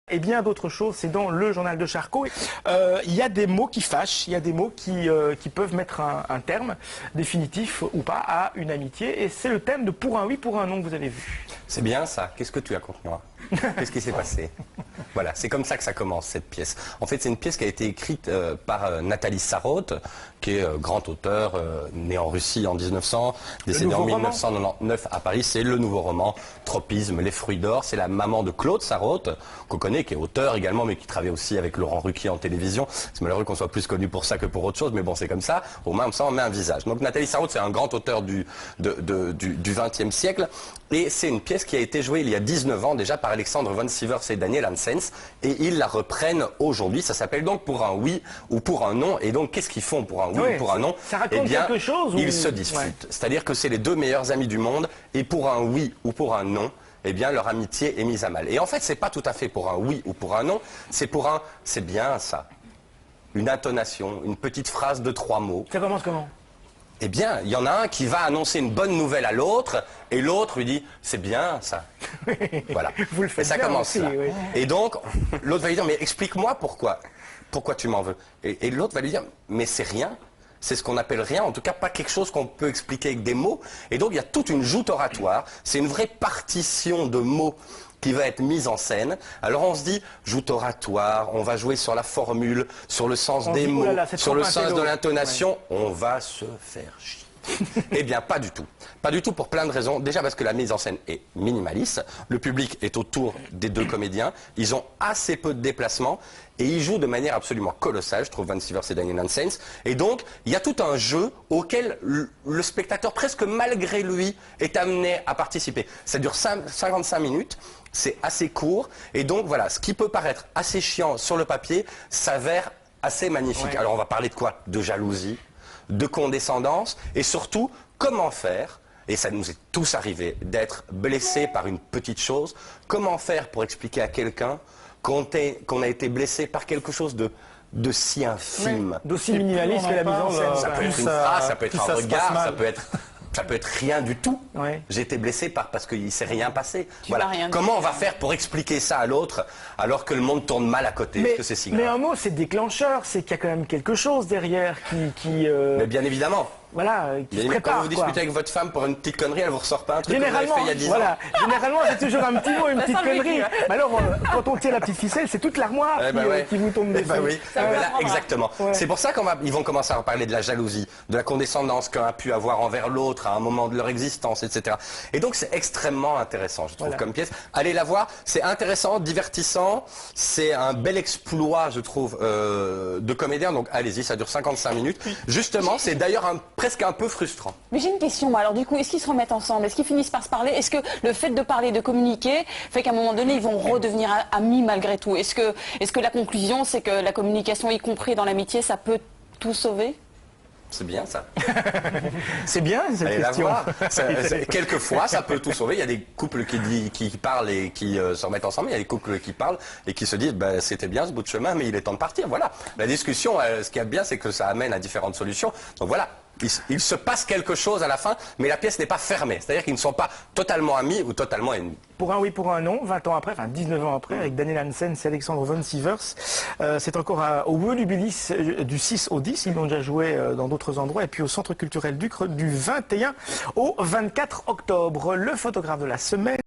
Et bien d'autres choses, c'est dans le journal de Charcot. Il y a des mots qui fâchent, il y a des mots qui peuvent mettre un terme définitif ou pas à une amitié. Et c'est le thème de Pour un oui, pour un non que vous avez vu. C'est bien ça. Qu'est-ce que tu as contre moi? Qu'est-ce qui s'est passé? Voilà, c'est comme ça que ça commence, cette pièce. En fait, c'est une pièce qui a été écrite par Nathalie Sarraute, qui est grand auteur, né en Russie en 1900, décédé en 1999 à Paris. C'est le nouveau roman, Tropisme, Les fruits d'or. C'est la maman de Claude Sarraute, qu'on connaît, qui est auteur également, mais qui travaille aussi avec Laurent Ruquier en télévision. C'est malheureux qu'on soit plus connu pour ça que pour autre chose, mais bon, c'est comme ça. Au moins, ça, on met un visage. Donc, Nathalie Sarraute, c'est un grand auteur du XXe siècle. Et c'est une pièce qui a été jouée il y a 19 ans déjà par Alexandre von Sivers et Daniel Hansens. Et ils la reprennent aujourd'hui. Ça s'appelle donc Pour un oui ou pour un non. Et donc, qu'est-ce qu'ils font pour un oui ou pour un non? Ça raconte quelque chose ils se disputent. Ouais. C'est-à-dire que c'est les deux meilleurs amis du monde. Et pour un oui ou pour un non, eh bien, leur amitié est mise à mal. Et en fait, c'est pas tout à fait pour un oui ou pour un non. C'est pour un « c'est bien ça ». Une intonation, une petite phrase de 3 mots. Ça commence comment? Eh bien, il y en a un qui va annoncer une bonne nouvelle à l'autre, et l'autre lui dit « c'est bien ça ». Voilà. Vous le faites et ça bien commence aussi, là. Oui. Et donc, l'autre va lui dire « mais explique-moi pourquoi tu m'en veux ». Et l'autre va lui dire « mais c'est rien ». C'est ce qu'on appelle rien, en tout cas pas quelque chose qu'on peut expliquer avec des mots. Et donc il y a toute une joute oratoire, c'est une vraie partition de mots qui va être mise en scène. Alors on se dit, joute oratoire, on va jouer sur la formule, sur le sens des mots, sur le sens de l'intonation, on va se faire chier. Eh bien, pas du tout. Pas du tout pour plein de raisons. Déjà parce que la mise en scène est minimaliste. Le public est autour des deux comédiens. Ils ont assez peu de déplacements. Et ils jouent de manière absolument colossale, je trouve, Von Sivers et Daniel Hansens. Et donc, il y a tout un jeu auquel le spectateur, presque malgré lui, est amené à participer. Ça dure 55 minutes. C'est assez court. Et donc, voilà, ce qui peut paraître assez chiant sur le papier s'avère assez magnifique. Ouais. Alors, on va parler de quoi? De jalousie, de condescendance, et surtout, comment faire, et ça nous est tous arrivé, d'être blessé par une petite chose, comment faire pour expliquer à quelqu'un qu'on a été blessé par quelque chose de si infime, d'aussi minimaliste que la mise en scène. Ça peut être une phrase, ça peut être un regard, ça peut être rien du tout. Ouais. J'ai été blessé parce qu'il ne s'est rien passé. Voilà. Comment on va faire pour expliquer ça à l'autre alors que le monde tourne mal à côté? Est-ce que c'est si grave? Mais un mot, c'est déclencheur, c'est qu'il y a quand même quelque chose derrière qui Mais bien évidemment. Voilà, qui se prépare. Quand vous discutez avec votre femme pour une petite connerie, elle vous ressort pas un truc que vous avez fait il y a 10 ans. Généralement, c'est toujours un petit mot, une petite connerie. Mais alors, quand on tire la petite ficelle, c'est toute l'armoire qui vous tombe dessus. Oui. Là, exactement. Ouais. C'est pour ça qu'ils vont commencer à parler de la jalousie, de la condescendance qu'un a pu avoir envers l'autre à un moment de leur existence, etc. Et donc, c'est extrêmement intéressant, je trouve, comme pièce. Allez la voir. C'est intéressant, divertissant. C'est un bel exploit, je trouve, de comédien. Donc, allez-y, ça dure 55 minutes. Justement, c'est d'ailleurs presque un peu frustrant. Mais j'ai une question, alors du coup, est-ce qu'ils se remettent ensemble? Est-ce qu'ils finissent par se parler? Est-ce que le fait de parler, de communiquer, fait qu'à un moment donné, ils vont redevenir amis malgré tout? Est-ce que la conclusion, c'est que la communication, y compris dans l'amitié, ça peut tout sauver? C'est bien ça. C'est bien cette question. Quelquefois, ça peut tout sauver. Il y a des couples qui parlent et qui se remettent ensemble. Il y a des couples qui parlent et qui se disent c'était bien ce bout de chemin, mais il est temps de partir. Voilà. La discussion, ce qu'il y a de bien, c'est que ça amène à différentes solutions. Donc voilà. Il se passe quelque chose à la fin, mais la pièce n'est pas fermée. C'est-à-dire qu'ils ne sont pas totalement amis ou totalement ennemis. Pour un oui, pour un non, 20 ans après, enfin 19 ans après, avec Daniel Hansens et Alexandre von Sivers. C'est encore au Volubilis du 6 au 10. Ils l'ont déjà joué dans d'autres endroits. Et puis au Centre culturel du 21 au 24 octobre. Le photographe de la semaine.